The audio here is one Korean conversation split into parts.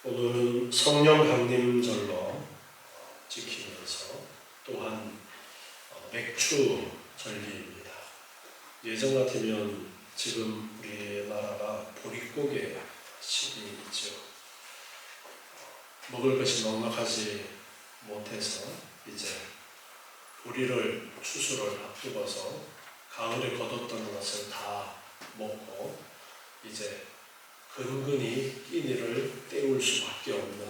오늘은 성령 강림절로 지키면서 또한 맥추 절기입니다. 예전 같으면 지금 우리나라가 보릿고개 시기이죠. 먹을 것이 넉넉하지 못해서 이제 보리를 추수를 앞두고서 가을에 거뒀던 것을 다 먹고 이제 근근히 끼니를 때울 수밖에 없는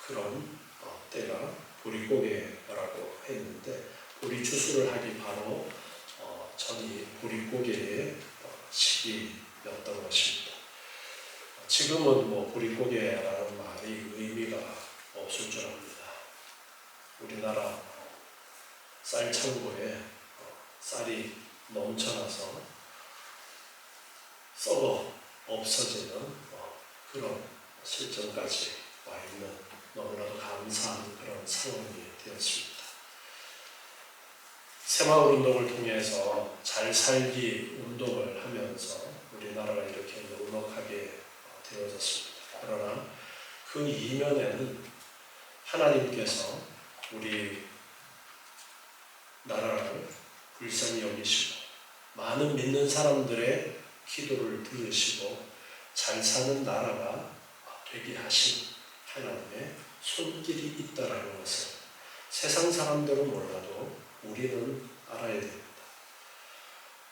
그런 때가 보릿고개라고 했는데, 보리 추수를 하기 바로 전이 보릿고개의 시기였던 것입니다. 지금은 보릿고개라는 말이 의미가 없을 줄 압니다. 우리나라 쌀창고에 쌀이 넘쳐나서 썩어 없어지는 그런 실정까지 와 있는 너무나도 감사한 그런 상황이 되었습니다. 새마을 운동을 통해서 잘 살기 운동을 하면서 우리나라가 이렇게 넉넉하게 되어졌습니다. 그러나 그 이면에는 하나님께서 우리 나라를 불쌍히 여기시고 많은 믿는 사람들의 기도를 들으시고 잘 사는 나라가 되게 하신 하나님의 손길이 있다는 것을 세상 사람들은 몰라도 우리는 알아야 됩니다.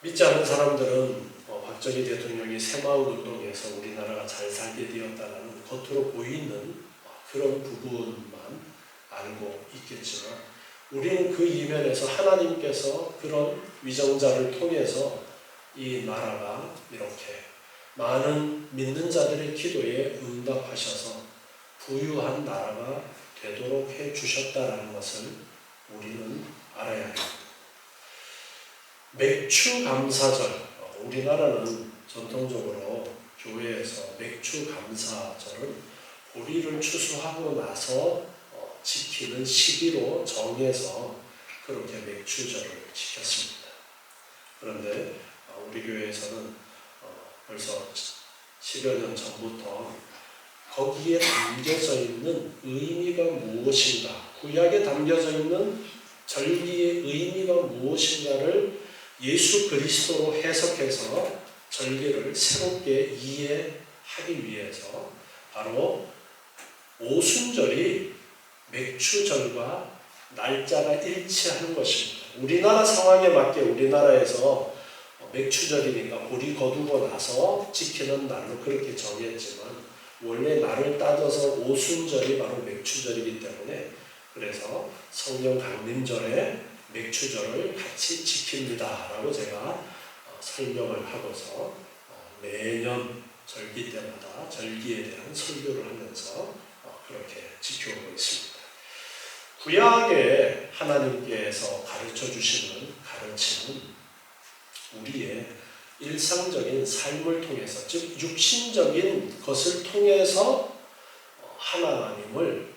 믿지 않는 사람들은 박정희 대통령이 새마을 운동에서 우리나라가 잘 살게 되었다는 겉으로 보이는 그런 부분만 알고 있겠지만, 우리는 그 이면에서 하나님께서 그런 위정자를 통해서 이 나라가 이렇게 많은 믿는 자들의 기도에 응답하셔서 부유한 나라가 되도록 해주셨다는 것을 우리는 알아야 합니다. 맥추감사절, 우리나라는 전통적으로 교회에서 맥추감사절은 보리를 추수하고 나서 지키는 시기로 정해서 그렇게 맥추절을 지켰습니다. 그런데 우리 교회에서는 벌써 10여 년 전부터 거기에 담겨져 있는 의미가 무엇인가, 구약에 담겨져 있는 절기의 의미가 무엇인가를 예수 그리스도로 해석해서 절기를 새롭게 이해하기 위해서 바로 오순절이 맥추절과 날짜가 일치하는 것입니다. 우리나라 상황에 맞게 우리나라에서 맥추절이니까 보리 거두고 나서 지키는 날로 그렇게 정했지만, 원래 날을 따져서 오순절이 바로 맥추절이기 때문에 그래서 성령 강림절에 맥추절을 같이 지킵니다 라고 제가 설명을 하고서 매년 절기 때마다 절기에 대한 설교를 하면서 그렇게 지켜오고 있습니다. 구약에 하나님께서 가르쳐 주시는 가르침은 우리의 일상적인 삶을 통해서, 즉 육신적인 것을 통해서 하나님을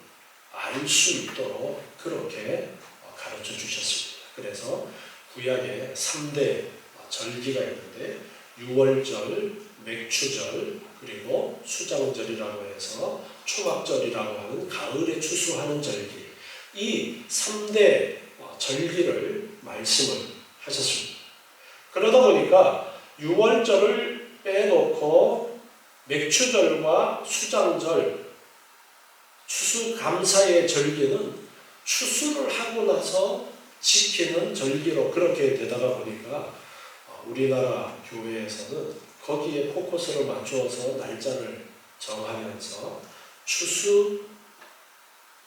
알 수 있도록 그렇게 가르쳐 주셨습니다. 그래서 구약에 3대 절기가 있는데, 유월절, 맥추절, 그리고 수장절이라고 해서 초막절이라고 하는 가을에 추수하는 절기, 이 3대 절기를 말씀을 하셨습니다. 그러다 보니까 유월절을 빼놓고 맥추절과 수장절, 추수감사의 절기는 추수를 하고 나서 지키는 절기로 그렇게 되다가 보니까 우리나라 교회에서는 거기에 포커스를 맞추어서 날짜를 정하면서 추수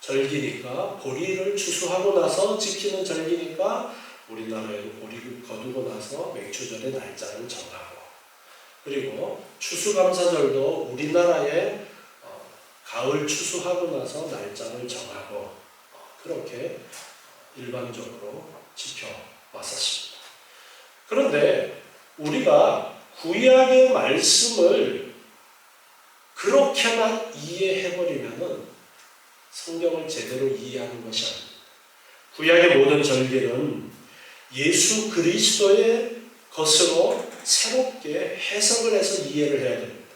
절기니까 보리를 추수하고 나서 지키는 절기니까 우리나라에 보리를 거두고 나서 맥추절의 날짜를 정하고, 그리고 추수감사절도 우리나라에 가을 추수하고 나서 날짜를 정하고 그렇게 일반적으로 지켜왔었습니다. 그런데 우리가 구약의 말씀을 그렇게만 이해해버리면 성경을 제대로 이해하는 것이 아닙니다. 구약의 모든 절기는 예수 그리스도의 것으로 새롭게 해석을 해서 이해를 해야 됩니다.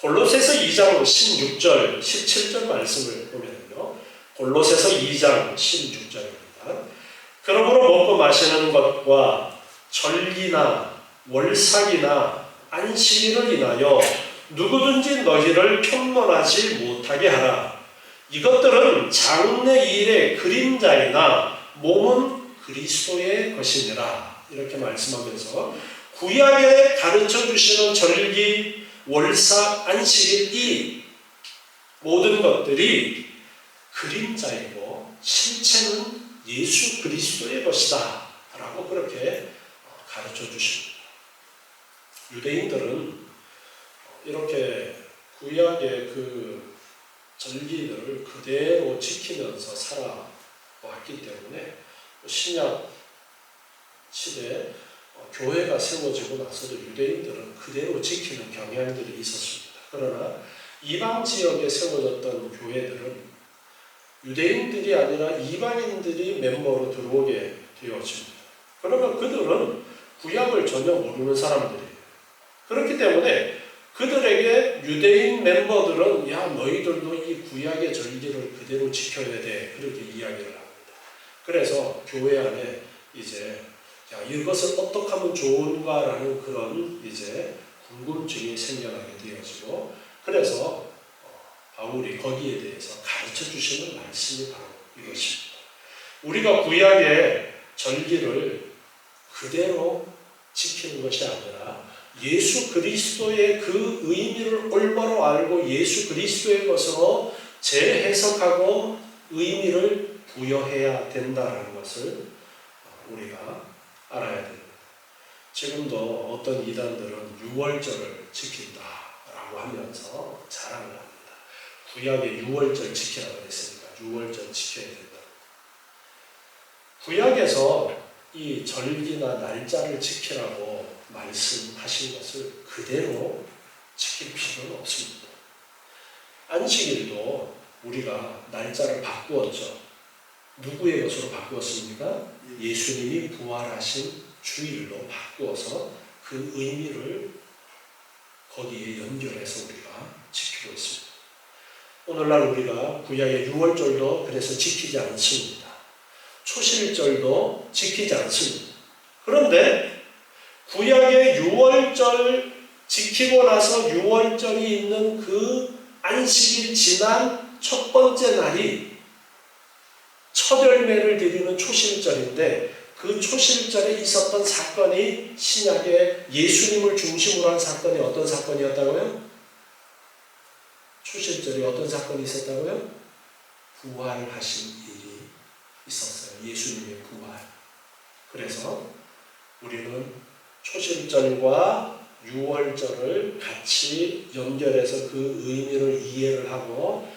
골로새서 2장 16절, 17절 말씀을 보면요. 골로새서 2장 16절입니다. 그러므로 먹고 마시는 것과 절기나 월삭이나 안식일을 인하여 누구든지 너희를 편론하지 못하게 하라. 이것들은 장래 일의 그림자이나 몸은 그리스도의 것이니라. 이렇게 말씀하면서 구약에 가르쳐 주시는 절기, 월삭, 안식일 이 모든 것들이 그림자이고 실체는 예수 그리스도의 것이다 라고 그렇게 가르쳐 주십니다. 유대인들은 이렇게 구약의 그 절기들을 그대로 지키면서 살아왔기 때문에 신약 시대에 교회가 세워지고 나서도 유대인들은 그대로 지키는 경향들이 있었습니다. 그러나 이방 지역에 세워졌던 교회들은 유대인들이 아니라 이방인들이 멤버로 들어오게 되어집니다. 그러면 그들은 구약을 전혀 모르는 사람들이에요. 그렇기 때문에 그들에게 유대인 멤버들은 야 너희들도 이 구약의 절기를 그대로 지켜야 돼 그렇게 이야기를 합니다. 그래서 교회 안에 이제 야 이것을 어떻게 하면 좋은가라는 그런 이제 궁금증이 생겨나게 되어지고 그래서 바울이 거기에 대해서 가르쳐 주시는 말씀이 바로 이것입니다. 우리가 구약의 절기를 그대로 지키는 것이 아니라 예수 그리스도의 그 의미를 올바로 알고 예수 그리스도의 것으로 재해석하고 의미를 부여해야 된다는 것을 우리가 알아야 됩니다. 지금도 어떤 이단들은 유월절을 지킨다라고 하면서 자랑을 합니다. 구약의 유월절 지키라고 했으니까 유월절 지켜야 된다. 구약에서 이 절기나 날짜를 지키라고 말씀하신 것을 그대로 지킬 필요는 없습니다. 안식일도 우리가 날짜를 바꾸었죠. 누구의 것으로 바꾸었습니까? 예수님이 부활하신 주일로 바꾸어서 그 의미를 거기에 연결해서 우리가 지키고 있습니다. 오늘날 우리가 구약의 유월절도 그래서 지키지 않습니다. 초실절도 지키지 않습니다. 그런데 구약의 유월절 지키고 나서 유월절이 있는 그 안식일 지난 첫 번째 날이 첫 열매를 드리는 초실절인데 그 초실절에 있었던 사건이 신약의 예수님을 중심으로 한 사건이 어떤 사건이었다고요? 초실절에 어떤 사건이 있었다고요? 부활하신 일이 있었어요. 예수님의 부활. 그래서 우리는 초실절과 유월절을 같이 연결해서 그 의미를 이해를 하고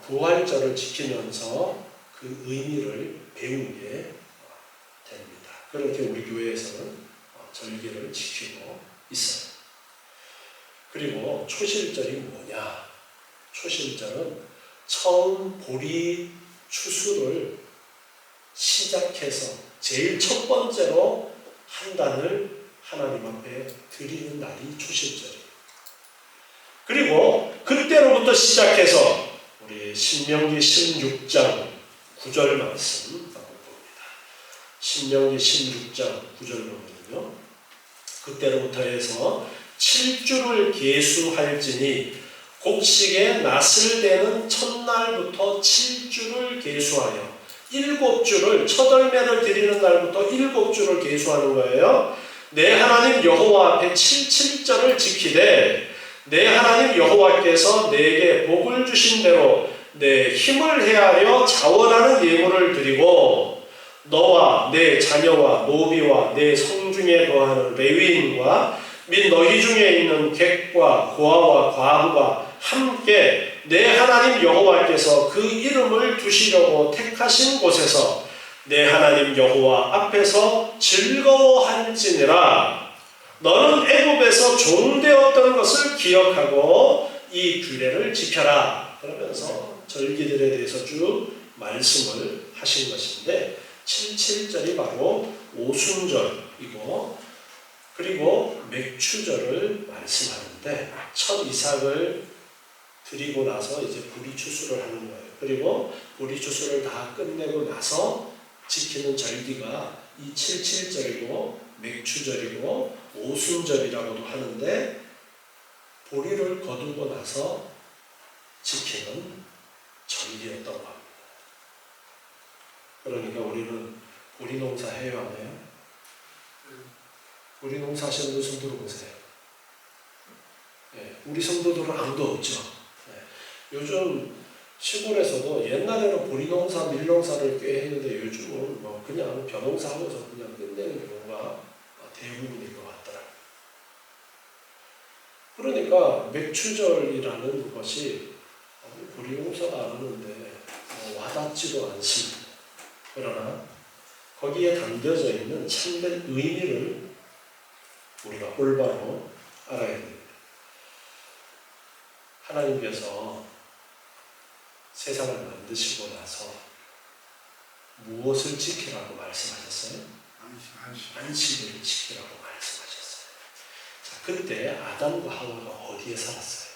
부활절을 지키면서 그 의미를 배우게 됩니다. 그렇게 우리 교회에서는 절기를 지키고 있어요. 그리고 초실절이 뭐냐? 초실절은 처음 보리 추수를 시작해서 제일 첫 번째로 한 단을 하나님 앞에 드리는 날이 초실절이에요. 그리고 그때로부터 시작해서 우리 신명기 16장 9절 말씀 한번 봅니다. 신명기 16장 9절 보면요. 그때로부터 해서 7주를 계수할지니 곡식의 낫을 대는 첫날부터 7주를 계수하여 7주를 첫 열매를 드리는 날부터 7주를 계수하는 거예요. 내 하나님 여호와 앞에 7.7절을 지키되 내 하나님 여호와께서 내게 복을 주신 대로 내 힘을 헤아려 자원하는 예물을 드리고 너와 내 자녀와 노비와 내 성중에 거하는 레위인과 및 너희 중에 있는 객과 고아와 과부가 함께 내 하나님 여호와께서 그 이름을 두시려고 택하신 곳에서 내 하나님 여호와 앞에서 즐거워할지니라. 너는 애굽에서 종되었던 것을 기억하고 이 규례를 지켜라. 그러면서 절기들에 대해서 쭉 말씀을 하신 것인데 7.7절이 바로 오순절이고 그리고 맥추절을 말씀합니다. 하는데 첫 이삭을 드리고 나서 이제 보리추수를 하는 거예요. 그리고 보리추수를 다 끝내고 나서 지키는 절기가 이 77절이고 맥추절이고 오순절이라고도 하는데 보리를 거두고 나서 지키는 절기였던 겁니다. 그러니까 우리는 보리 농사 해요, 안 해요? 보리 농사 하시는 분 성도로 보세요. 네, 우리 성도들은 아무도 없죠. 네, 요즘 시골에서도 옛날에는 보리 농사, 밀 농사를 꽤 했는데 요즘은 뭐 그냥 벼농사 하면서 그냥 끝내는 경우가 대부분일 것 같더라고요. 그러니까 맥추절이라는 것이 보리 농사가 안 하는데 와닿지도 않습니다. 그러나 거기에 담겨져 있는 참된 의미를 우리가 올바로 알아야 됩니다. 하나님께서 세상을 만드시고 나서 무엇을 지키라고 말씀하셨어요? 안식일을 지키라고 말씀하셨어요. 자, 그때 아담과 하와가 어디에 살았어요?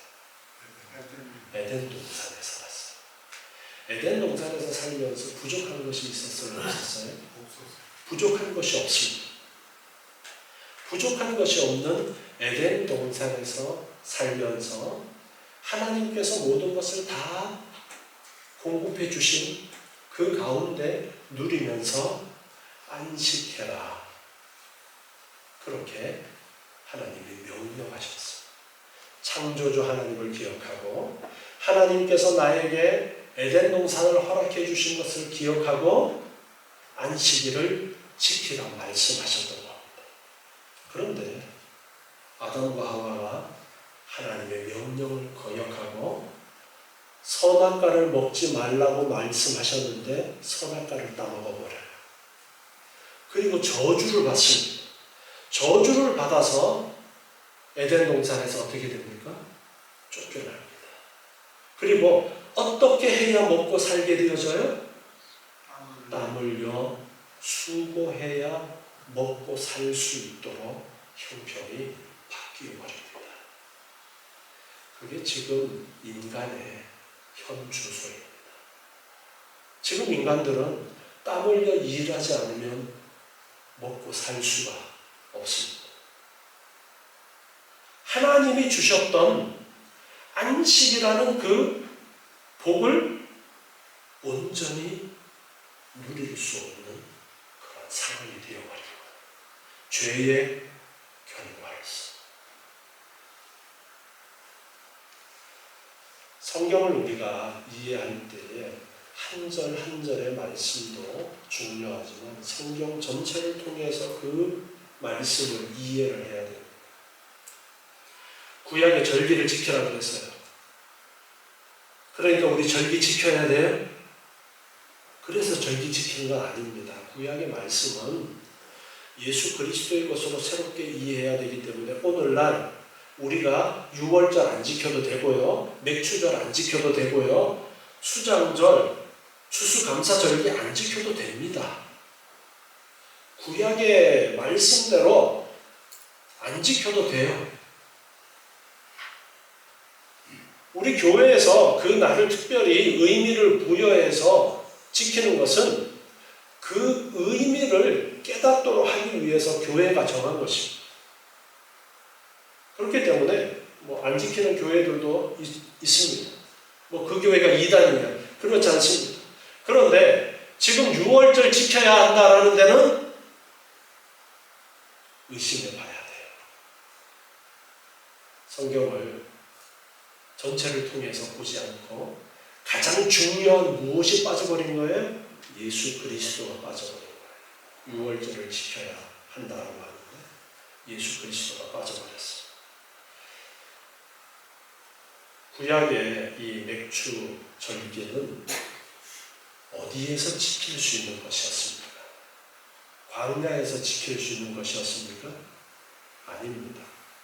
에덴 동산에 살았어요. 에덴 동산에서 살면서 부족한 것이 있었어요? 없었어요? 부족한 것이 없습니다. 부족한 것이 없는 에덴 동산에서 살면서 하나님께서 모든 것을 다 공급해 주신 그 가운데 누리면서 안식해라. 그렇게 하나님이 명령하셨어요. 창조주 하나님을 기억하고 하나님께서 나에게 에덴 동산을 허락해 주신 것을 기억하고 안식일을 지키라 말씀하셨던 겁니다. 그런데 아담과 하와가 하나님의 명령을 거역하고 선악과를 먹지 말라고 말씀하셨는데 선악과를 따먹어버려요. 그리고 저주를 받습니다. 저주를 받아서 에덴 동산에서 어떻게 됩니까? 쫓겨납니다. 그리고 어떻게 해야 먹고 살게 되어져요? 땀 흘려 수고해야 먹고 살 수 있도록 형편이 바뀌어 버립니다. 그게 지금 인간의 현 주소입니다. 지금 인간들은 땀 흘려 일하지 않으면 먹고 살 수가 없습니다. 하나님이 주셨던 안식이라는 그 복을 온전히 누릴 수 없는 그런 상황이 되어버린 거예요. 죄의 결과였어. 성경을 우리가 이해할 때에 한 절 한 절의 말씀도 중요하지만 성경 전체를 통해서 그 말씀을 이해를 해야 됩니다. 구약의 절기를 지켜라 그랬어요. 그러니까 우리 절기 지켜야 돼요? 그래서 절기 지키는 건 아닙니다. 구약의 말씀은 예수 그리스도의 것으로 새롭게 이해해야 되기 때문에 오늘날 우리가 유월절 안 지켜도 되고요. 맥추절 안 지켜도 되고요. 수장절, 추수감사절기 안 지켜도 됩니다. 구약의 말씀대로 안 지켜도 돼요. 우리 교회에서 그 날을 특별히 의미를 부여해서 지키는 것은 그 의미를 깨닫도록 하기 위해서 교회가 정한 것입니다. 그렇기 때문에 안 지키는 교회들도 있습니다. 그 교회가 이단이냐? 그렇지 않습니다. 그런데 지금 6월절 지켜야 한다라는 데는 의심해 봐야 돼요. 성경을 전체를 통해서 보지 않고 가장 중요한 무엇이 빠져버린 거예요? 예수 그리스도가 빠져버린 거예요. 6월절을 지켜야 한다고 하는데 예수 그리스도가 빠져버렸어요. 구약의 이 맥추 절기는 어디에서 지킬 수 있는 것이었습니까? 광야에서 지킬 수 있는 것이었습니까? 아닙니다.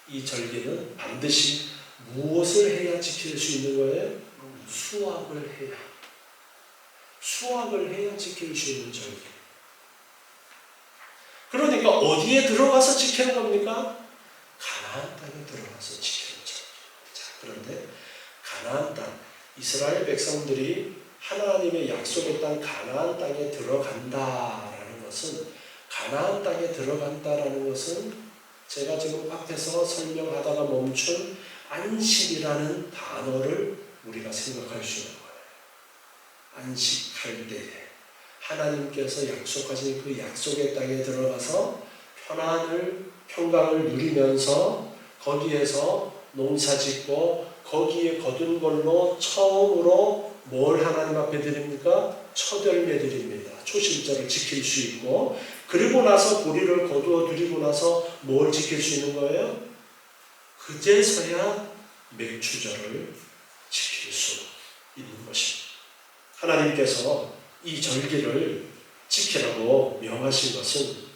이 절기는 반드시 무엇을 해야 지킬 수 있는 거예요? 수확을 해야. 수확을 해야 지킬 수 있는 절기. 그러니까 어디에 들어가서 지키는 겁니까? 가나안 땅에 들어가서 지키는 절기. 그런데 가나안 땅, 이스라엘 백성들이 하나님의 약속의 땅 가나안 땅에 들어간다라는 것은, 가나안 땅에 들어간다라는 것은 제가 지금 앞에서 설명하다가 멈춘 안식이라는 단어를 우리가 생각할 수 있는 거예요. 안식할 때에 하나님께서 약속하신 그 약속의 땅에 들어가서 평강을 누리면서 거기에서 농사짓고 거기에 거둔 걸로 처음으로 뭘 하나님 앞에 드립니까? 첫 열매 드립니다. 초실절을 지킬 수 있고, 그리고 나서 보리를 거두어 드리고 나서 뭘 지킬 수 있는 거예요? 그제서야 맥추절을 지킬 수 있는 것입니다. 하나님께서 이 절기를 지키라고 명하신 것은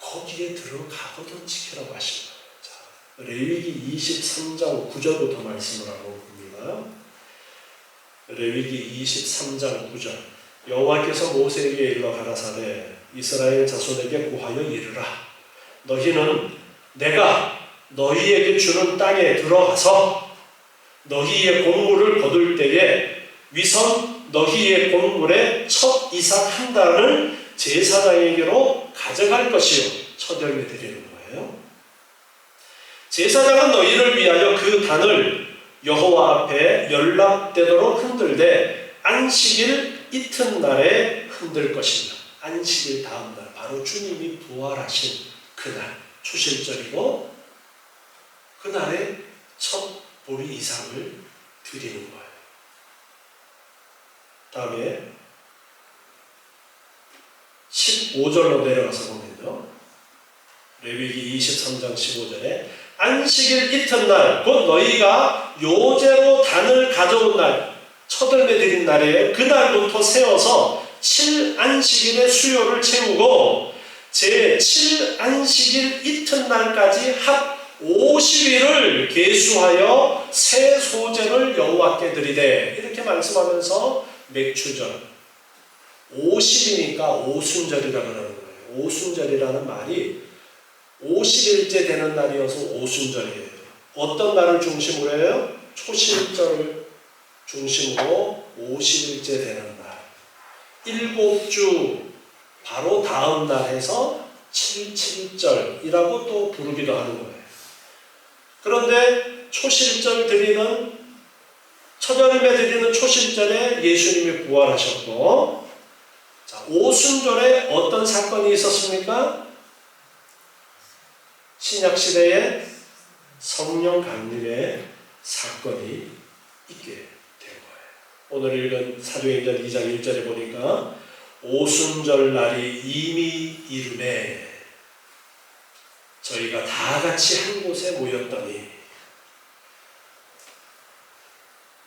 거기에 들어가거든 지키라고 하신 거예요. 자, 레위기 23장 9절부터 말씀을 하고 봅니다. 레위기 23장 9절. 여호와께서 모세에게 일러 가라사대 이스라엘 자손에게 고하여 이르라. 너희는 내가 너희에게 주는 땅에 들어가서 너희의 곡물을 거둘 때에 위선 너희의 곡물의 첫 이삭 한 단을 제사장에게로 가져갈 것이요. 첫 열매 드리는 거예요. 제사장은 너희를 위하여 그 단을 여호와 앞에 연락되도록 흔들되 안식일 이튿날에 흔들 것입니다. 안식일 다음날, 바로 주님이 부활하신 그날, 초실절이고 그날에 첫 보리 이삭을 드리는 거예요. 다음에 15절로 내려가서 보면요. 레위기 23장 15절에 안식일 이튿날 곧 너희가 요제로 단을 가져온 날, 첫 열매 드린 날에 그날부터 세워서 7안식일의 수요를 채우고 제7안식일 이튿날까지 합 50일을 계수하여 새 소제를 여호와께 드리되, 이렇게 말씀하면서 맥추절 50이니까 오순절이라 그러는 거예요. 오순절이라는 말이 50일째 되는 날이어서 오순절이에요. 어떤 날을 중심으로 해요? 초실절을 중심으로 50일째 되는 날, 7주 바로 다음 날 해서 77절이라고 또 부르기도 하는 거예요. 그런데 초실절 드리는, 첫 열매 드리는 초실절에 예수님이 부활하셨고, 자, 오순절에 어떤 사건이 있었습니까? 신약시대에 성령 강림의 사건이 있게 된 거예요. 오늘 읽은 사도행전 2장 1절에 보니까 오순절 날이 이미 이르매 저희가 다 같이 한 곳에 모였더니,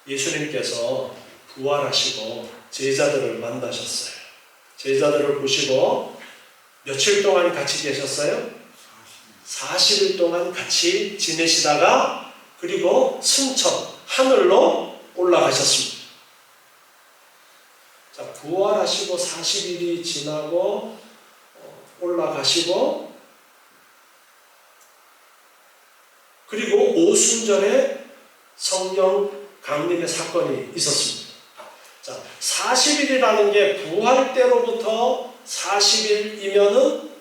예수님께서 부활하시고 제자들을 만나셨어요. 제자들을 보시고 며칠 동안 같이 계셨어요? 40일 동안 같이 지내시다가 그리고 승천, 하늘로 올라가셨습니다. 자, 부활하시고 40일이 지나고 올라가시고, 그리고 오순절에 성령 강림의 사건이 있었습니다. 자, 40일이라는 게 부활 때로부터 40일이면은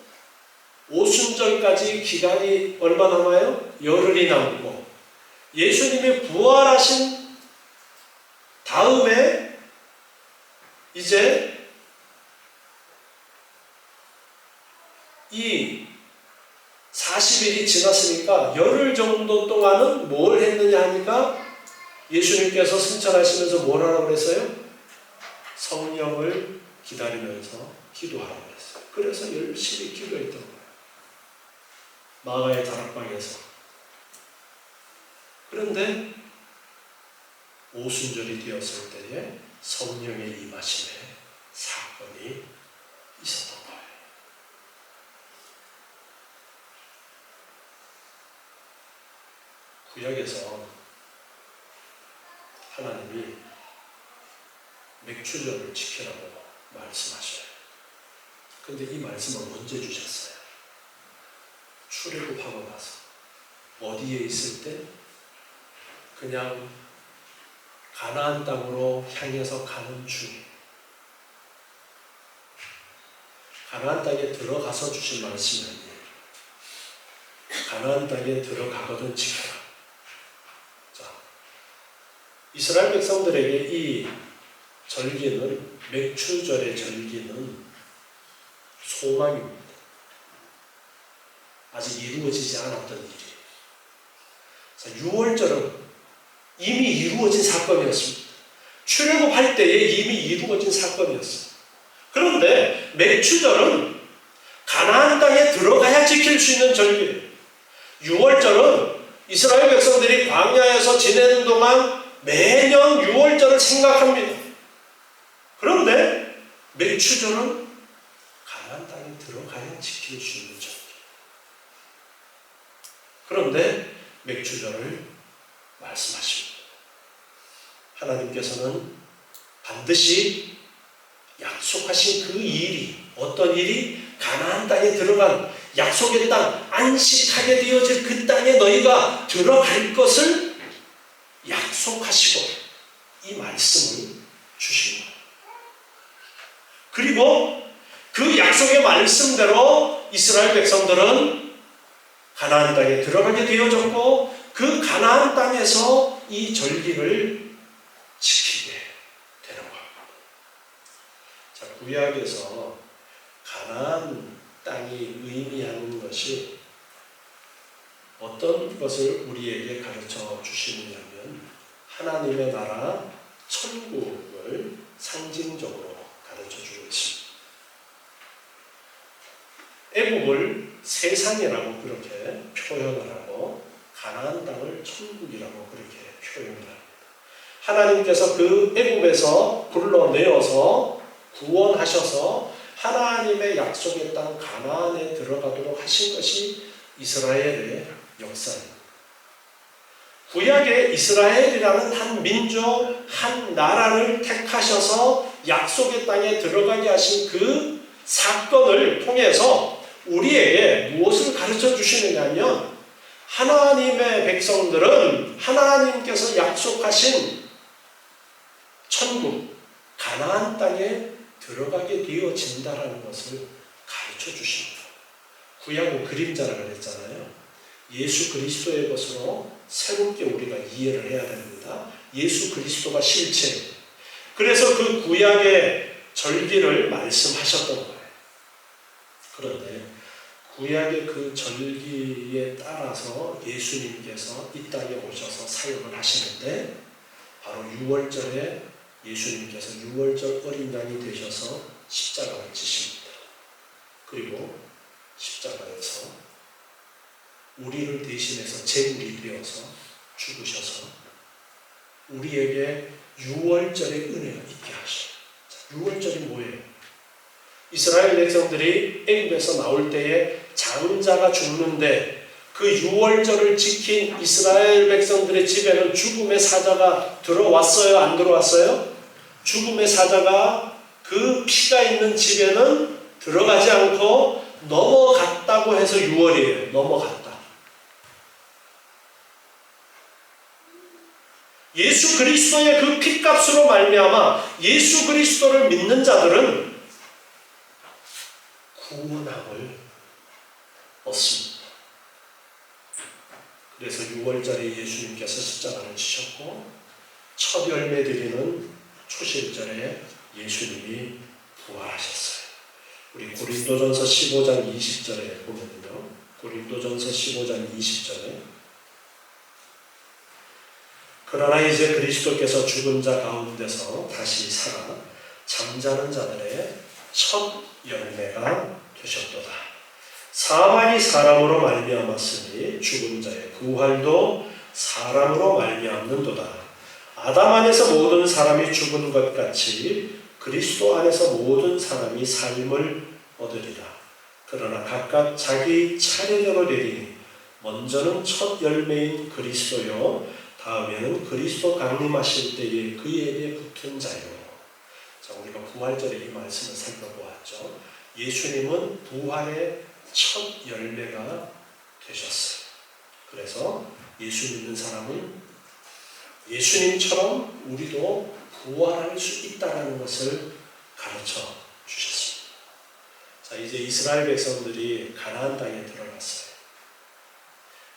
오순절까지 기간이 얼마 남아요? 열흘이 남고, 예수님이 부활하신 다음에 이제 이 40일이 지났으니까 열흘 정도 동안은 뭘 했느냐 하니까 예수님께서 승천하시면서 뭘 하라고 그랬어요? 성령을 기다리면서 기도하라고 그랬어요. 그래서 열심히 기도했던 거예요. 마가의 다락방에서. 그런데 오순절이 되었을 때에 성령의 임하심의 사건이 있었던 거예요. 구약에서 하나님이 맥추절을 지키라고 말씀하셔요. 근데 이 말씀을 언제 주셨어요? 출애굽하고 나서. 어디에 있을 때? 그냥 가나안 땅으로 향해서 가는 중, 가나안 땅에 들어가서 주신 말씀이 아니에요. 가나안 땅에 들어가거든 지켜라. 자, 이스라엘 백성들에게 이 절기는, 맥추절의 절기는 소망입니다. 아직 이루어지지 않았던 일이에요. 자, 6월절은 이미 이루어진 사건이었습니다. 출애굽할 때에 이미 이루어진 사건이었어요. 그런데 맥추절은 가나안 땅에 들어가야 지킬 수 있는 절기예요. 6월절은 이스라엘 백성들이 광야에서 지내는 동안 매년 6월절을 생각합니다. 그런데 맥추절은 가나안 땅에 들어가야 지킬 수 있는 절기. 그런데 맥추절을 말씀하십니다. 하나님께서는 반드시 약속하신 그 일이, 어떤 일이? 가나안 땅에 들어간 약속의 땅, 안식하게 되어질 그 땅에 너희가 들어갈 것을 약속하시고 이 말씀을 주신 거예요. 그리고 그 약속의 말씀대로 이스라엘 백성들은 가나안 땅에 들어가게 되어졌고, 그 가나안 땅에서 이 절기를 지키게 되는 겁니다. 자, 구약에서 가나안 땅이 의미하는 것이 어떤 것을 우리에게 가르쳐 주시느냐면, 하나님의 나라 천국을 상징적으로 가르쳐 주고 있습니다. 애국을 세상이라고 그렇게 표현을 하고, 가나안 땅을 천국이라고 그렇게 표현을 합니다. 하나님께서 그 애국에서 불러내어서 구원하셔서 하나님의 약속의 땅 가나안에 들어가도록 하신 것이 이스라엘의 역사입니다. 구약의 이스라엘이라는 한 민족, 한 나라를 택하셔서 약속의 땅에 들어가게 하신 그 사건을 통해서 우리에게 무엇을 가르쳐 주시느냐면, 하나님의 백성들은 하나님께서 약속하신 천국, 가나안 땅에 들어가게 되어진다라는 것을 가르쳐 주십니다. 구약은 그림자라 그랬잖아요. 예수 그리스도의 것으로 새롭게 우리가 이해를 해야 됩니다. 예수 그리스도가 실체. 그래서 그 구약의 절기를 말씀하셨던 거예요. 그런데 구약의 그 절기에 따라서 예수님께서 이 땅에 오셔서 사역을 하시는데, 바로 6월절에 예수님께서 6월절 어린 양이 되셔서 십자가를 지십니다. 그리고 십자가에서 우리를 대신해서 제물이 되어서 죽으셔서 우리에게 6월절의 은혜가 있게 하셔요. 6월절이 뭐예요? 이스라엘 백성들이 애굽에서 나올 때에 장자가 죽는데, 그 6월절을 지킨 이스라엘 백성들의 집에는 죽음의 사자가 들어왔어요? 안 들어왔어요? 죽음의 사자가 그 피가 있는 집에는 들어가지 않고 넘어갔다고 해서 6월이에요. 넘어갔다. 예수 그리스도의 그 피값으로 말미암아 예수 그리스도를 믿는 자들은 구원함을 얻습니다. 그래서 6월절에 예수님께서 십자가를 지셨고, 첫 열매 드리는 초실절에 예수님이 부활하셨어요. 우리 고린도전서 15장 20절에 보면요, 고린도전서 15장 20절에 그러나 이제 그리스도께서 죽은 자 가운데서 다시 살아 잠자는 자들의 첫 열매가 되셨도다. 사망이 사람으로 말미암았으니 죽은 자의 부활도 사람으로 말미암는도다. 아담 안에서 모든 사람이 죽은 것 같이 그리스도 안에서 모든 사람이 삶을 얻으리라. 그러나 각각 자기 차례대로 내리니 먼저는 첫 열매인 그리스도요, 다음에는 그리스도 강림하실 때에 그에게 붙은 자요. 자, 우리가 부활절에 이 말씀을 살펴보았죠. 예수님은 부활의 첫 열매가 되셨어요. 그래서 예수 믿는 사람은 예수님처럼 우리도 부활할 수 있다는 것을 가르쳐 주셨습니다. 자, 이제 이스라엘 백성들이 가나안 땅에 들어갔어요.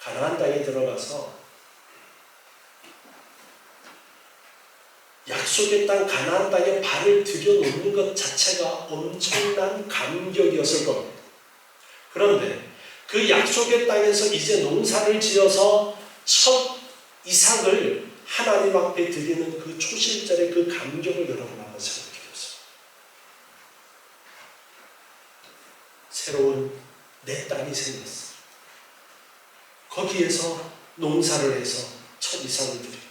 가나안 땅에 들어가서 약속의 땅 가나안 땅에 발을 들여놓는 것 자체가 엄청난 감격이었을 겁니다. 그런데 그 약속의 땅에서 이제 농사를 지어서 첫 이삭을 하나님 앞에 드리는 그 초실절의 그 감격을 여러분 한번 생각해 보세요. 새로운 내 땅이 생겼어요. 거기에서 농사를 해서 첫 이삭을 드리고,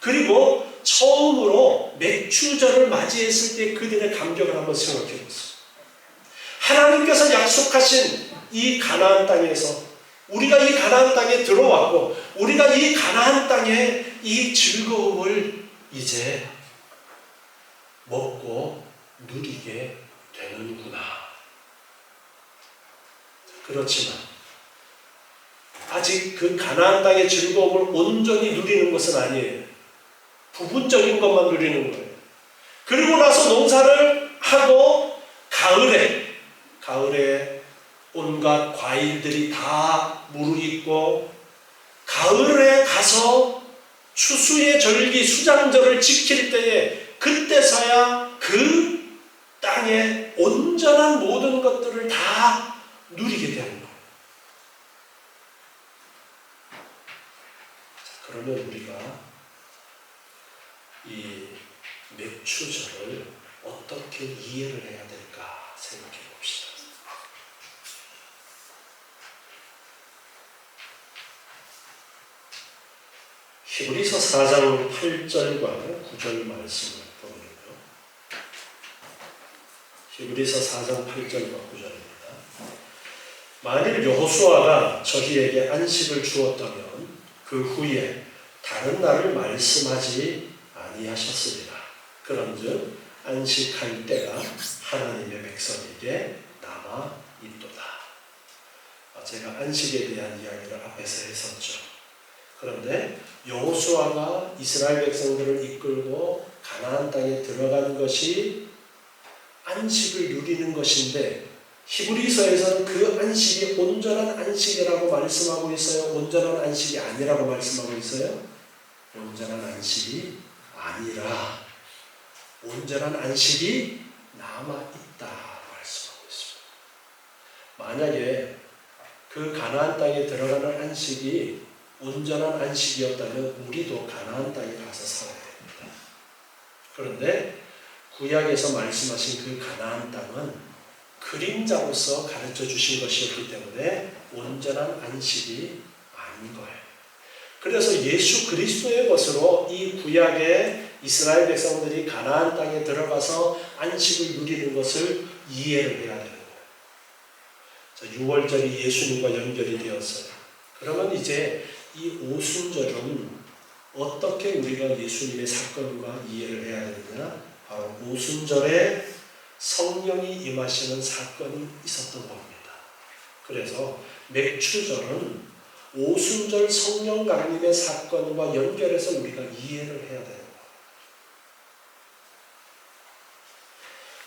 그리고 처음으로 맥추절을 맞이했을 때 그들의 감격을 한번 생각해 보세요. 하나님께서 약속하신 이 가나안 땅에서 우리가 이 가나안 땅에 들어왔고, 우리가 이 가나안 땅에 이 즐거움을 이제 먹고 누리게 되는구나. 그렇지만 아직 그 가나안 땅의 즐거움을 온전히 누리는 것은 아니에요. 부분적인 것만 누리는 거예요. 그리고 나서 농사를 하고 가을에 온갖 과일들이 다 무르익고, 가을에 가서 추수의 절기 수장절을 지킬 때에 그때서야 그 땅의 온전한 모든 것들을 다 누리게 되는 거예요. 자, 그러면 우리가 이 맥추절을 어떻게 이해를 해야 될까 생각해 봅시다. 히브리서 4장 8절과 9절 말씀을 보면요. 히브리서 4장 8절과 9절입니다. 만일 여호수아가 저희에게 안식을 주었다면 그 후에 다른 날을 말씀하지 아니하셨으리라. 그런즉 안식할 때가 하나님의 백성에게 남아 있도다. 제가 안식에 대한 이야기를 앞에서 했었죠. 그런데 여호수아가 이스라엘 백성들을 이끌고 가나안 땅에 들어간 것이 안식을 누리는 것인데, 히브리서에서는 그 안식이 온전한 안식이라고 말씀하고 있어요? 온전한 안식이 아니라고 말씀하고 있어요? 온전한 안식이 아니라 온전한 안식이 남아있다 말씀하고 있습니다. 만약에 그 가나안 땅에 들어가는 안식이 온전한 안식이었다면 우리도 가나안 땅에 가서 살아야 됩니다. 그런데 구약에서 말씀하신 그 가나안 땅은 그림자로서 가르쳐 주신 것이었기 때문에 온전한 안식이 아닌 거예요. 그래서 예수 그리스도의 것으로 이 구약의 이스라엘 백성들이 가나안 땅에 들어가서 안식을 누리는 것을 이해를 해야 되는 거예요. 자, 6월절이 예수님과 연결이 되었어요. 그러면 이제 이 오순절은 어떻게 우리가 예수님의 사건과 이해를 해야 되느냐? 바로 오순절에 성령이 임하시는 사건이 있었던 겁니다. 그래서 맥추절은 오순절 성령 강림의 사건과 연결해서 우리가 이해를 해야 돼요.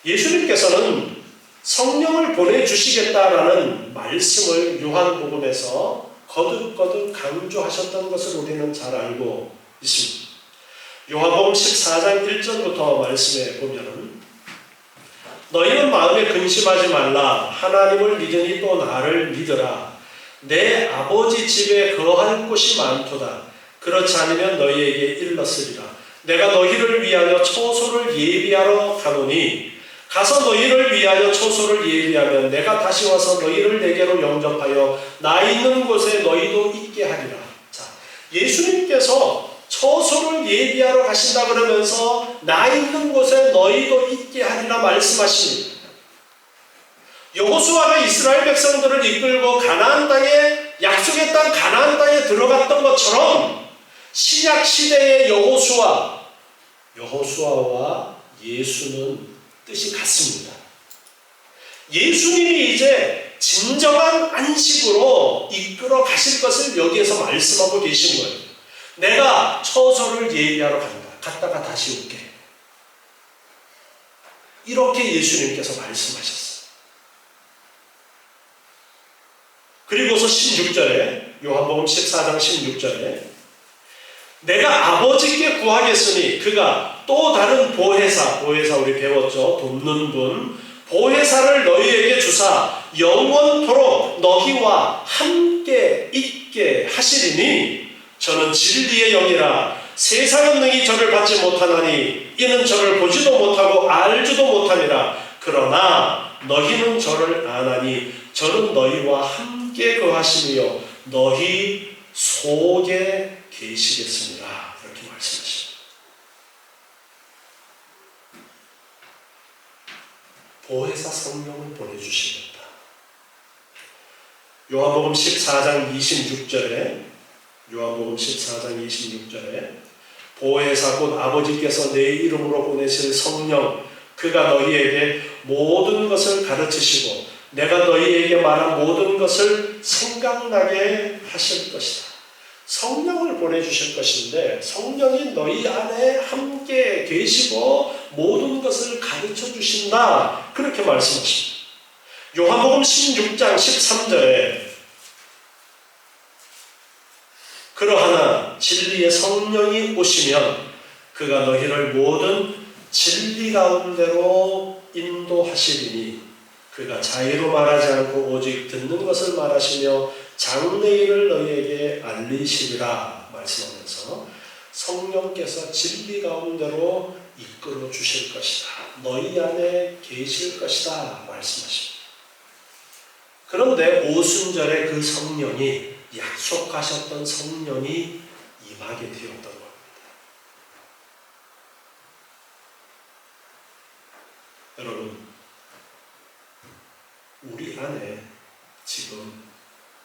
예수님께서는 성령을 보내주시겠다라는 말씀을 요한복음에서 거듭거듭 강조하셨던 것을 우리는 잘 알고 있습니다. 요한복음 14장 1절부터 말씀해 보면, 너희는 마음에 근심하지 말라. 하나님을 믿으니 또 나를 믿으라. 내 아버지 집에 거할 곳이 많도다. 그렇지 않으면 너희에게 일렀으리라. 내가 너희를 위하여 처소를 예비하러 가노니, 가서 너희를 위하여 처소를 예비하면 내가 다시 와서 너희를 내게로 영접하여 나 있는 곳에 너희도 있게 하리라. 자, 예수님께서 처소를 예비하러 가신다 그러면서 나 있는 곳에 너희도 있게 하리라 말씀하십니다. 여호수아가 이스라엘 백성들을 이끌고 가나안 땅에, 약속의 땅 가나안 땅에 들어갔던 것처럼 신약 시대의 여호수아와 예수는 뜻이 같습니다. 예수님이 이제 진정한 안식으로 이끌어 가실 것을 여기에서 말씀하고 계신 거예요. 내가 처소를 예비하러 간다. 갔다가 다시 올게. 이렇게 예수님께서 말씀하셨어요. 그리고서 16절에 요한복음 14장 16절에 내가 아버지께 구하겠으니 그가 또 다른 보혜사 우리 배웠죠. 돕는 분 보혜사를 너희에게 주사 영원토록 너희와 함께 있게 하시리니 저는 진리의 영이라 세상은 능히 저를 받지 못하나니 이는 저를 보지도 못하고 알지도 못하니라. 그러나 너희는 저를 아나니 저는 너희와 함께 거하시며 너희 속에 계시겠습니다. 이렇게 말씀하십니다. 보혜사 성령을 보내주시겠다. 요한복음 14장 26절에 보혜사 곧 아버지께서 내 이름으로 보내실 성령 그가 너희에게 모든 것을 가르치시고 내가 너희에게 말한 모든 것을 생각나게 하실 것이다. 성령을 보내주실 것인데 성령이 너희 안에 함께 계시고 모든 것을 가르쳐 주신다. 그렇게 말씀하십니다. 요한복음 16장 13절에 그러하나 진리의 성령이 오시면 그가 너희를 모든 진리 가운데로 인도하시리니 그가 자의로 말하지 않고 오직 듣는 것을 말하시며 장래일을 너희에게 알리시리라 말씀하면서 성령께서 진리 가운데로 이끌어 주실 것이다. 너희 안에 계실 것이다 말씀하십니다. 그런데 오순절에 그 성령이 약속하셨던 성령이 임하게 되었던 겁니다. 여러분, 우리 안에 지금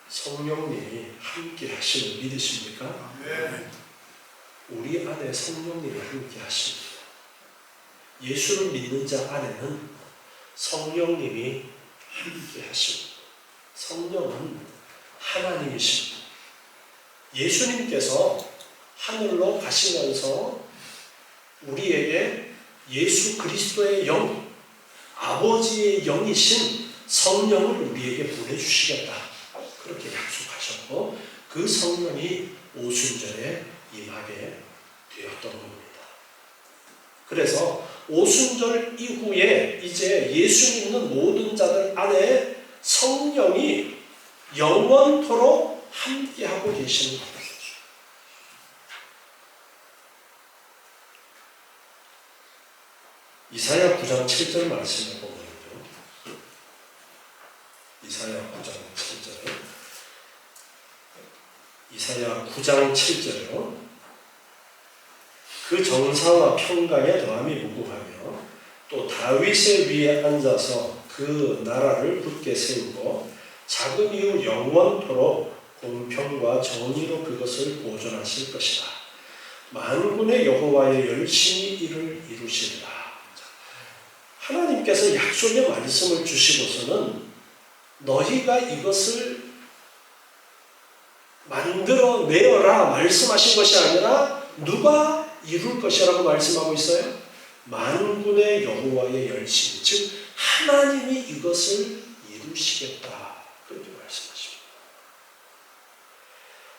성령님이 함께 하심을 믿으십니까? 네. 우리 안에 성령님이 함께 하십니다. 예수를 믿는 자 안에는 성령님이 함께 하십니다. 성령은 하나님이십니다. 예수님께서 하늘로 가시면서 우리에게 예수 그리스도의 영, 아버지의 영이신 성령을 우리에게 보내주시겠다. 그렇게 약속하셨고 그 성령이 오순절에 임하게 되었던 겁니다. 그래서 오순절 이후에 이제 예수 믿는 모든 자들 안에 성령이 영원토록 함께하고 계시는 것이죠. 이사야 9장 7절 말씀을 보면요. 이사야 9장 7절이요. 그 정사와 평강에 더함이 무궁하며 또 다윗의 위에 앉아서 그 나라를 굳게 세우고 자금 이후 영원토록 공평과 정의로 그것을 보존하실 것이다. 만군의 여호와의 열심히 이를 이루시리라. 하나님께서 약속의 말씀을 주시고서는 너희가 이것을 만들어내어라 말씀하신 것이 아니라 누가 이룰 것이라고 말씀하고 있어요? 만군의 여호와의 열심, 즉 하나님이 이것을 이루시겠다. 그렇게 말씀하십니다.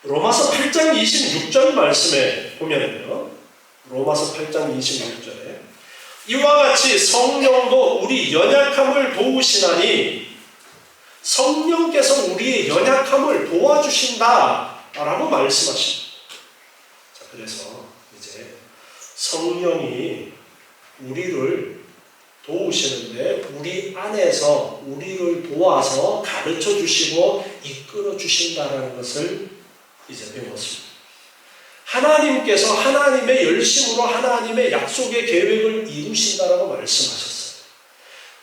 로마서 8장 26절 말씀에 보면은요. 로마서 8장 26절에 이와 같이 성령도 우리 연약함을 도우시나니 성령께서 우리의 연약함을 도와주신다 라고 말씀하십니다. 자, 그래서 이제 성령이 우리를 도우시는데 우리 안에서 우리를 도와서 가르쳐 주시고 이끌어 주신다라는 것을 이제 배웠습니다. 하나님께서 하나님의 열심으로 하나님의 약속의 계획을 이루신다라고 말씀하셨어요.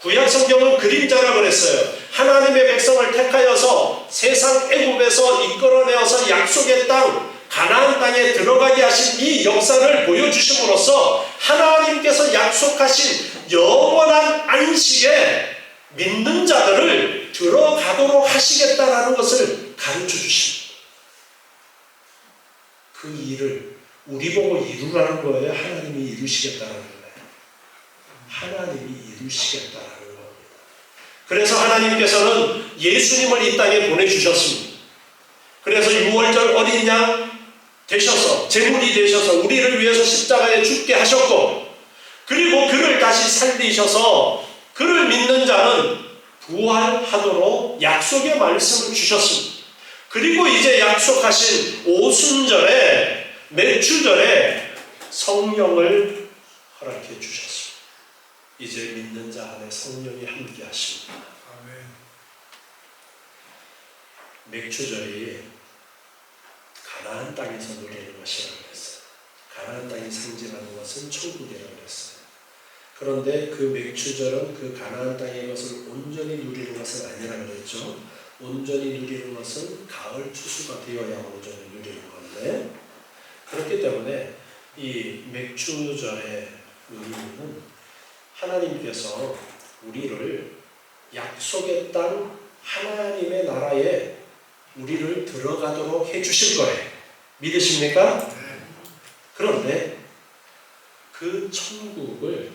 구약 성경은 그림자라 그랬어요. 하나님의 백성을 택하여서 세상 애굽에서 이끌어내어서 약속의 땅 가나안 땅에 들어가게 하신 이 역사를 보여주심으로써 하나님께서 약속하신 영원한 안식에 믿는 자들을 들어가도록 하시겠다라는 것을 가르쳐 주십니다. 그 일을 우리 보고 이루라는 거예요? 하나님이 이루시겠다는 거예요? 하나님이 이루시겠다는 겁니다. 그래서 하나님께서는 예수님을 이 땅에 보내주셨습니다. 그래서 6월절 어린 양 되셔서 제물이 되셔서 우리를 위해서 십자가에 죽게 하셨고, 그리고 그를 다시 살리셔서 그를 믿는 자는 부활하도록 약속의 말씀을 주셨습니다. 그리고 이제 약속하신 오순절에 매추절에 성령을 허락해 주셨습니다. 이제 믿는 자 안에 성령이 함께 하십니다. 아멘. 맥추절이 가나안 땅에서 누리는 것이라고 했어요. 가나안 땅이 상징하는 것은 천국이라고 했어요. 그런데 그 맥추절은 그 가나안 땅의 것을 온전히 누리는 것은 아니라고 그랬죠. 온전히 누리는 것은 가을 추수가 되어야 온전히 누리는 건데, 그렇기 때문에 이 맥추절의 의미는 하나님께서 우리를 약속의 땅 하나님의 나라에 우리를 들어가도록 해주실 거예요. 믿으십니까? 그런데 그 천국을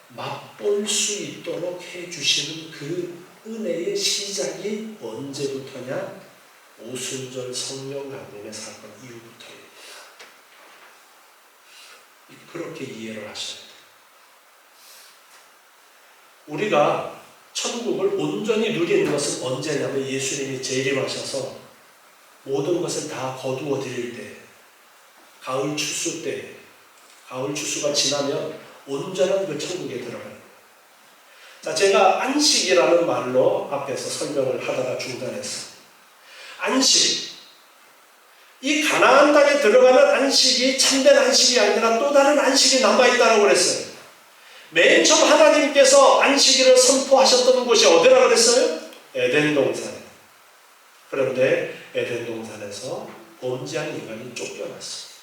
맛볼 수 있도록 해주시는 그 은혜의 시작이 언제부터냐? 오순절 성령 강림의 사건 이후부터입니다. 그렇게 이해를 하셔야 돼요. 우리가 천국을 온전히 누리는 것은 언제냐면 예수님이 재림하셔서 모든 것을 다 거두어 드릴 때, 가을 추수 때, 가을 추수가 지나면 온전한 그 천국에 들어가는 거예요. 자, 제가 안식이라는 말로 앞에서 설명을 하다가 중단했어요. 안식. 이 가나안 땅에 들어가는 안식이 참된 안식이 아니라 또 다른 안식이 남아있다고 그랬어요. 맨 처음 하나님께서 안식일을 선포하셨던 곳이 어디라고 그랬어요? 에덴 동산. 그런데 에덴 동산에서 범죄한 인간이 쫓겨났어요.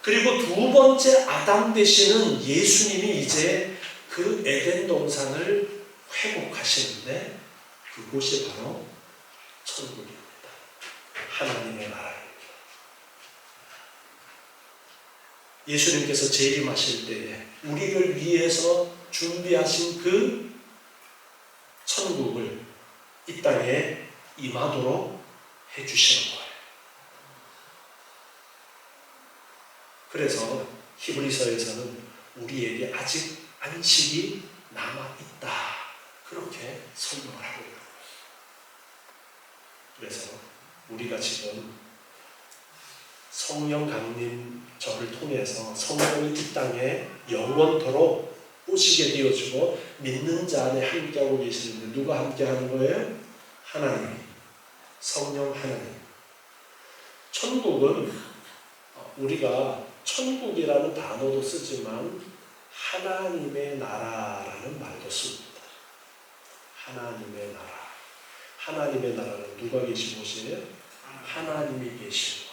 그리고 두 번째 아담 되시는 예수님이 이제 그 에덴 동산을 회복하시는데 그곳이 바로 천국입니다. 하나님의 나라입니다. 예수님께서 재림하실 때에 우리를 위해서 준비하신 그 천국을 이 땅에 임하도록 해주시는 거예요. 그래서 히브리서에서는 우리에게 아직 안식이 남아있다, 그렇게 설명을 하고 있는 거예요. 그래서 우리가 지금 성령 강림절을 통해서 성령이 이 땅에 영원토록 오시게 되어주고 믿는 자 안에 함께하고 계시는데 누가 함께하는 거예요? 하나님, 성령 하나님. 천국은 우리가 천국이라는 단어도 쓰지만 하나님의 나라라는 말도 씁니다. 하나님의 나라. 하나님의 나라는 누가 계신 곳이에요? 하나님이 계신 곳.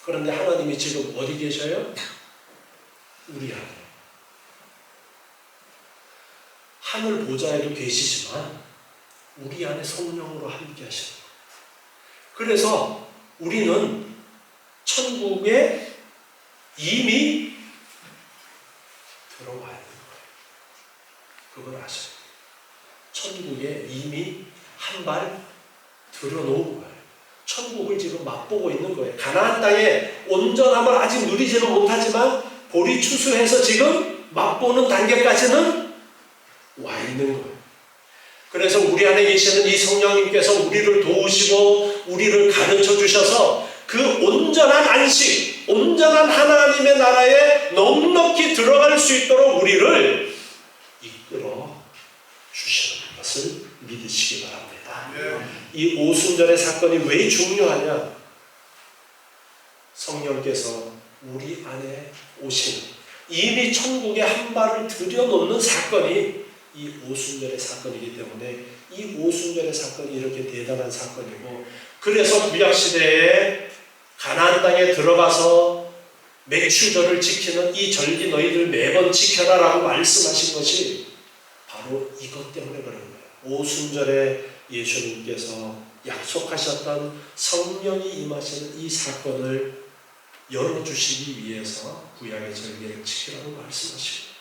그런데 하나님이 지금 어디 계셔요? 우리 안에. 하늘 보좌에도 계시지만 우리 안에 성령으로 함께 하시는 거예요. 그래서 우리는 천국에 이미 들어와 있는 거예요. 그걸 아셔야 돼요. 천국에 이미 한 발 들어놓은 거예요. 천국을 지금 맛보고 있는 거예요. 가나안 땅의 온전함을 아직 누리지는 못하지만 보리 추수해서 지금 맛보는 단계까지는 와 있는 거예요. 그래서 우리 안에 계시는 이 성령님께서 우리를 도우시고 우리를 가르쳐 주셔서 그 온전한 안식, 온전한 하나님의 나라에 넉넉히 들어갈 수 있도록 우리를 이끌어 주시는 것을 믿으시기 바랍니다. 이 오순절의 사건이 왜 중요하냐? 성령께서 우리 안에 오신 이미 천국에 한 발을 들여놓는 사건이 이 오순절의 사건이기 때문에 이 오순절의 사건이 이렇게 대단한 사건이고, 그래서 구약시대에 가나안 땅에 들어가서 맥추절을 지키는 이 절기 너희들 매번 지켜라 라고 말씀하신 것이 바로 이것 때문에 그런 거예요. 오순절에 예수님께서 약속하셨던 성령이 임하시는 이 사건을 열어주시기 위해서 구약의 절개를 지키라고 말씀하십니다.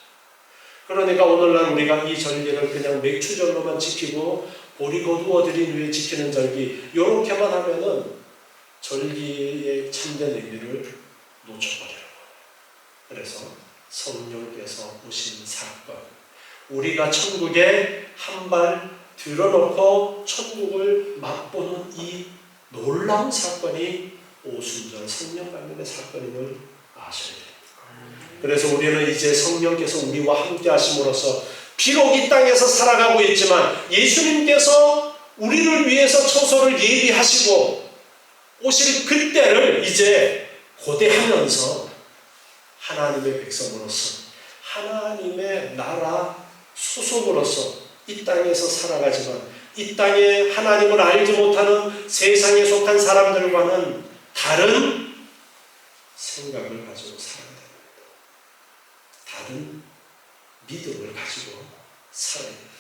그러니까 오늘날 우리가 이 절개를 그냥 맥추절로만 지키고 보리 거두어들인 후에 지키는 절기 이렇게만 하면은 절기의 참된 의미를 놓쳐버려요. 그래서 성령께서 오신 사건, 우리가 천국에 한 발 들어놓고 천국을 맛보는 이 놀라운 사건이 오순절 성령 강림의 사건임을 아셔야 됩니다. 그래서 우리는 이제 성령께서 우리와 함께 하심으로써 비록 이 땅에서 살아가고 있지만 예수님께서 우리를 위해서 처소를 예비하시고 오실 그때를 이제 고대하면서 하나님의 백성으로서 하나님의 나라 소속으로서 이 땅에서 살아가지만 이 땅에 하나님을 알지 못하는 세상에 속한 사람들과는 다른 생각을 가지고 살아야 됩니다. 다른 믿음을 가지고 살아야 됩니다.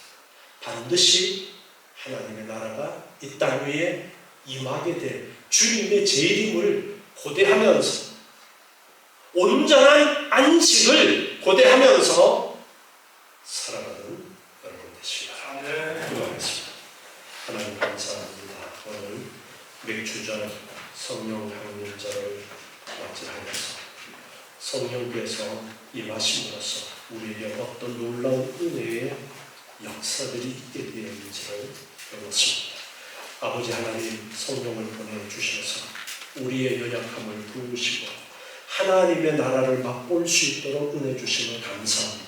반드시 하나님의 나라가 이 땅 위에 임하게 될 주님의 재림을 고대하면서 온전한 안식을 고대하면서 살아가는 여러분 되시기를 기도하겠습니다. 하나님 감사합니다. 오늘 맥주절 성령 강림절을 맞이하여서 성령께서 임하심으로써 우리에게 어떤 놀라운 은혜의 역사들이 있게 되었는지를 배웠습니다. 아버지 하나님 성령을 보내주셔서 우리의 연약함을 부으시고 하나님의 나라를 맛볼 수 있도록 은혜 주심을 감사합니다.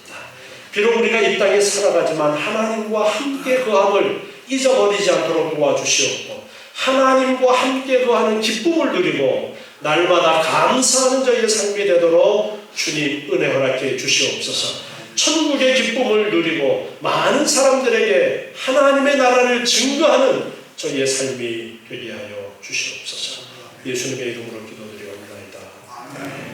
비록 우리가 이 땅에 살아가지만 하나님과 함께 거함을 잊어버리지 않도록 도와주시옵고 하나님과 함께 거하는 기쁨을 누리고 날마다 감사하는 저희의 삶이 되도록 주님 은혜 허락해 주시옵소서. 천국의 기쁨을 누리고 많은 사람들에게 하나님의 나라를 증거하는 저희의 삶이 되게 하여 주시옵소서. 예수님의 이름으로 기도드리옵나이다. 아멘.